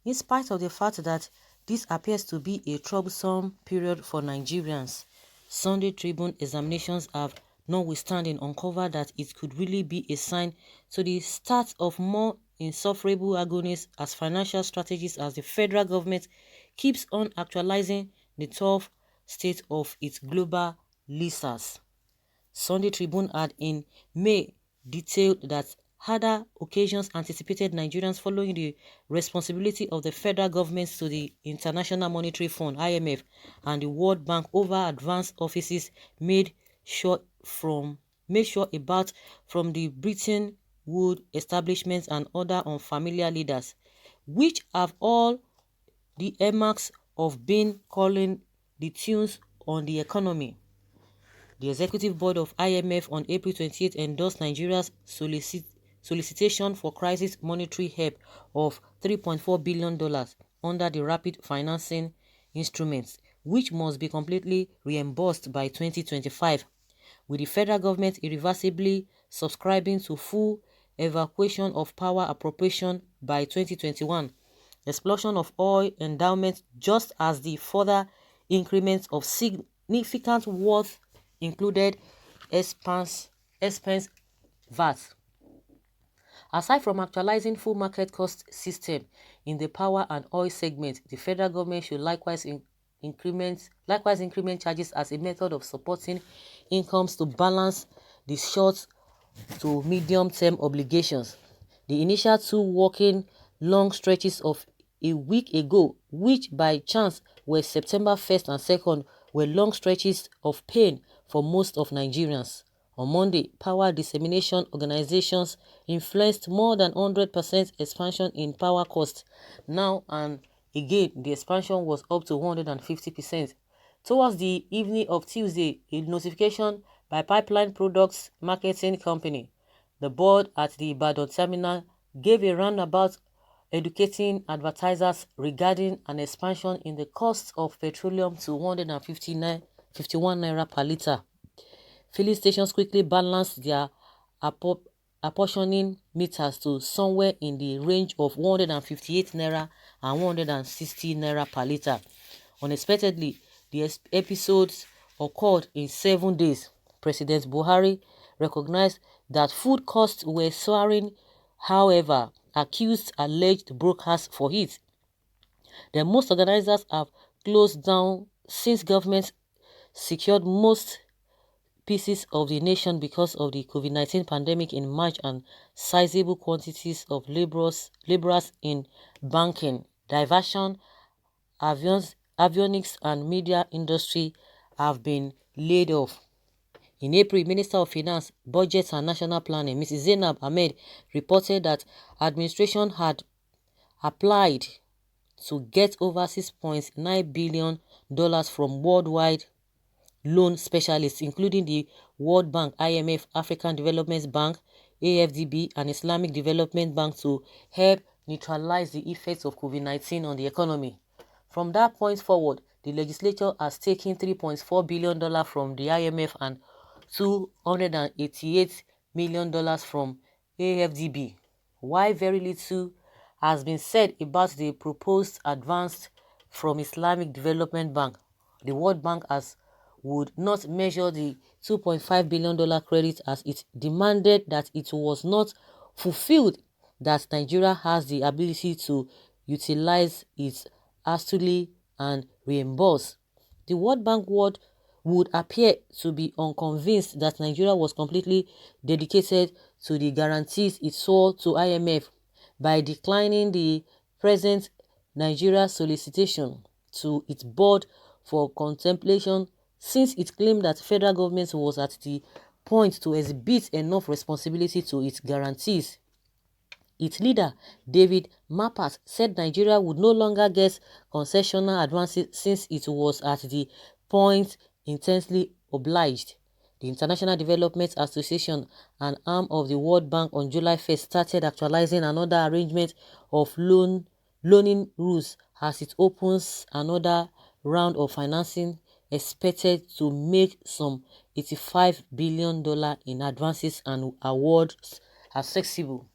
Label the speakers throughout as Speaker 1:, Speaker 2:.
Speaker 1: In spite of the fact that this appears to be a troublesome period for Nigerians, Sunday Tribune examinations have notwithstanding uncovered that it could really be a sign to the start of more insufferable agonies as financial strategies as the federal government keeps on actualizing the tough state of its global leases. Sunday Tribune had in May detailed that harder occasions anticipated Nigerians following the responsibility of the federal government to the International Monetary Fund (IMF) and the World Bank over advance offices made sure about from the Bretton Woods establishments and other unfamiliar leaders, which have all the earmarks of being calling the tunes on the economy. The Executive Board of IMF on April 28 endorsed Nigeria's solicitation for crisis monetary help of $3.4 billion under the Rapid Financing Instruments, which must be completely reimbursed by 2025, with the federal government irreversibly subscribing to full evacuation of power appropriation by 2021. Explosion of oil endowments just as the further increments of significant worth included expense VAT. Aside from actualizing full market cost system in the power and oil segment, the federal government should likewise increment charges as a method of supporting incomes to balance the short to medium-term obligations. The initial two working long stretches of a week ago, which by chance were September 1st and 2nd, were long stretches of pain for most of Nigerians. On Monday, power dissemination organizations influenced more than 100% expansion in power costs. Now and again, the expansion was up to 150%. Towards the evening of Tuesday, a notification by Pipeline Products Marketing Company, the board at the Ibadan terminal, gave a roundabout educating advertisers regarding an expansion in the cost of petroleum to 151 naira per litre. Filling stations quickly balanced their apportioning meters to somewhere in the range of 158 naira and 160 naira per litre. Unexpectedly, the episodes occurred in 7 days. President Buhari recognized that food costs were soaring, however, accused alleged brokers for it. Then most organizers have closed down since government secured most pieces of the nation because of the COVID-19 pandemic in March, and sizable quantities of laborers in banking, diversion, avionics and media industry have been laid off. In April, Minister of Finance, Budget and National Planning, Mrs. Zainab Ahmed, reported that administration had applied to get over $6.9 billion from worldwide loan specialists, including the World Bank, IMF, African Development Bank, AFDB, and Islamic Development Bank to help neutralize the effects of COVID-19 on the economy. From that point forward, the legislature has taken $3.4 billion from the IMF and $288 million from AFDB. While very little has been said about the proposed advance from Islamic Development Bank, the World Bank would not measure the $2.5 billion credit as it demanded that it was not fulfilled, that Nigeria has the ability to utilize it astutely and reimburse. The World Bank would appear to be unconvinced that Nigeria was completely dedicated to the guarantees it swore to IMF by declining the present Nigeria solicitation to its board for contemplation, since it claimed that federal government was at the point to exhibit enough responsibility to its guarantees. Its leader, David Mapat, said Nigeria would no longer get concessional advances since it was at the point intensely obliged. The International Development Association, an arm of the World Bank, on July 1st started actualizing another arrangement of loaning rules as it opens another round of financing expected to make some $85 billion in advances and awards accessible.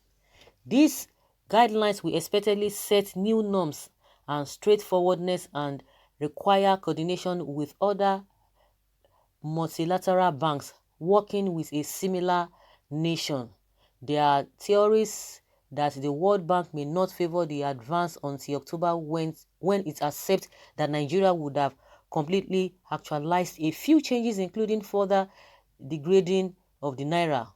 Speaker 1: This Guidelines will expectedly set new norms and straightforwardness and require coordination with other multilateral banks working with a similar nation. There are theories that the World Bank may not favor the advance until October when it accepts that Nigeria would have completely actualized a few changes, including further degrading of the naira,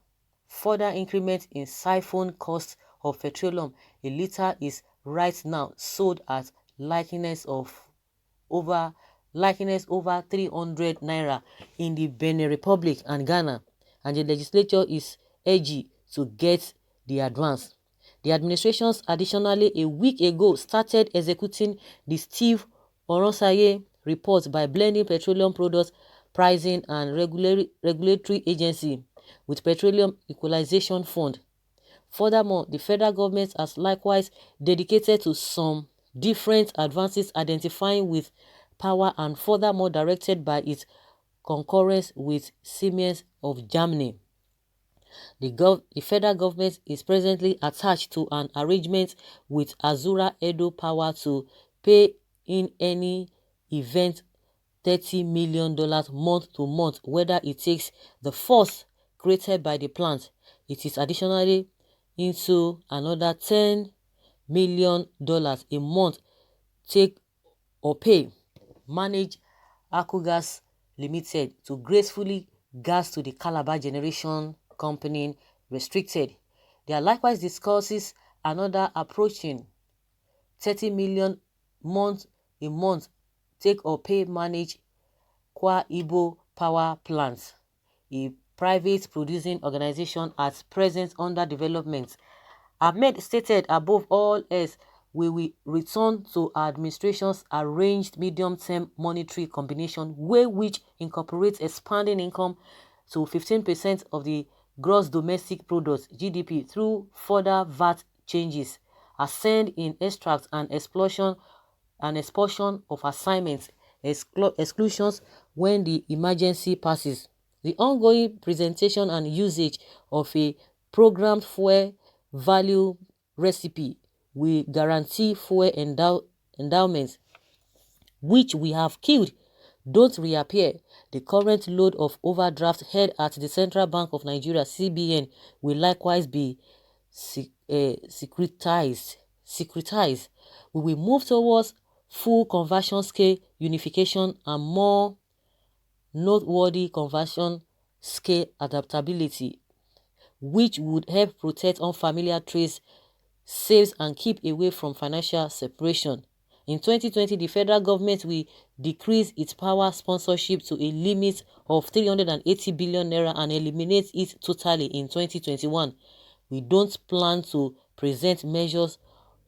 Speaker 1: further increment in siphon cost of petroleum. A litre is right now sold at likeness over 300 naira in the Benin Republic and Ghana, and the legislature is edgy to get the advance. The administrations additionally a week ago started executing the Steve Oronsaye report by blending petroleum products pricing and regulatory agency with Petroleum Equalization Fund. Furthermore, the federal government has likewise dedicated to some different advances identifying with power and furthermore directed by its concurrence with Siemens of Germany. The federal government is presently attached to an arrangement with Azura Edo Power to pay in any event $30 million month to month, whether it takes the force created by the plant. It is additionally into another $10 million a month take or pay manage Akugas Limited to gracefully gas to the Calabar Generation Company Restricted. There are likewise discusses another approaching 30 million a month take or pay manage Kwa Ibo Power Plants, a private producing organization at present under development. Ahmed stated above all else, we will return to our administration's arranged medium-term monetary combination way which incorporates expanding income to 15% of the gross domestic product (GDP) through further VAT changes, ascend in extracts and expulsion of assignments, exclusions when the emergency passes. The ongoing presentation and usage of a programmed fuel value recipe will guarantee fuel endowments, which we have killed, don't reappear. The current load of overdraft held at the Central Bank of Nigeria (CBN) will likewise be secretized. We will move towards full conversion scale unification and more noteworthy conversion scale adaptability, which would help protect unfamiliar trades, saves and keep away from financial separation. In 2020, the federal government will decrease its power sponsorship to a limit of 380 billion naira and eliminate it totally in 2021. We don't plan to present measures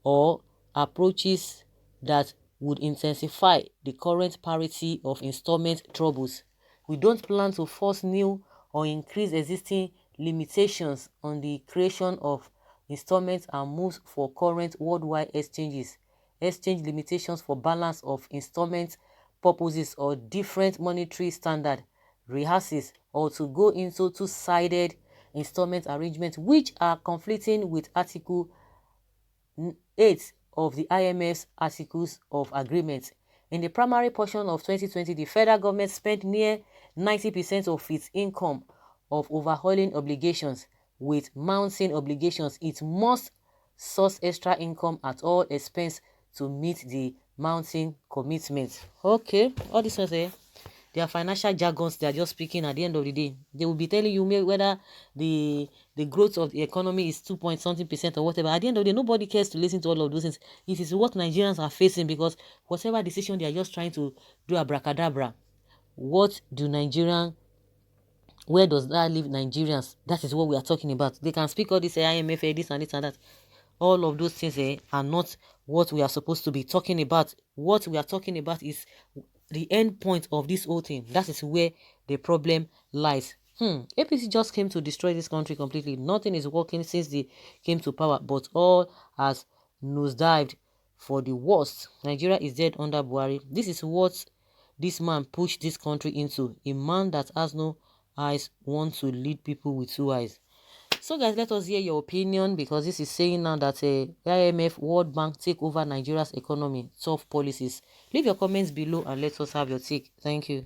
Speaker 1: or approaches that would intensify the current parity of installment troubles. We don't plan to force new or increase existing limitations on the creation of installments and moves for current worldwide exchange limitations for balance of installment purposes or different monetary standard rehearses, or to go into two-sided installment arrangements which are conflicting with Article 8 of the IMF's Articles of Agreement. In the primary portion of 2020, the federal government spent near 90% of its income of overhauling obligations. With mounting obligations, it must source extra income at all expense to meet the mounting commitments. Okay, all this ones here, they are financial jargons. They are just speaking. At the end of the day, they will be telling you whether the growth of the economy is 2 point something percent or whatever. At the end of the day, nobody cares to listen to all of those things. It is what Nigerians are facing, because whatever decision they are just trying to do abracadabra. What do Nigerians, where does that leave Nigerians? That is what we are talking about. They can speak all this IMF, this and this and that. All of those things are not what we are supposed to be talking about. What we are talking about is the end point of this whole thing. That is where the problem lies. APC just came to destroy this country completely. Nothing is working since they came to power, but all has nosedived for the worst. Nigeria is dead under Buhari. This is what this man pushed this country into. A man that has no eyes wants to lead people with two eyes. So guys, let us hear your opinion, because this is saying now that IMF, World Bank take over Nigeria's economy, tough policies. Leave your comments below and let us have your take. Thank you.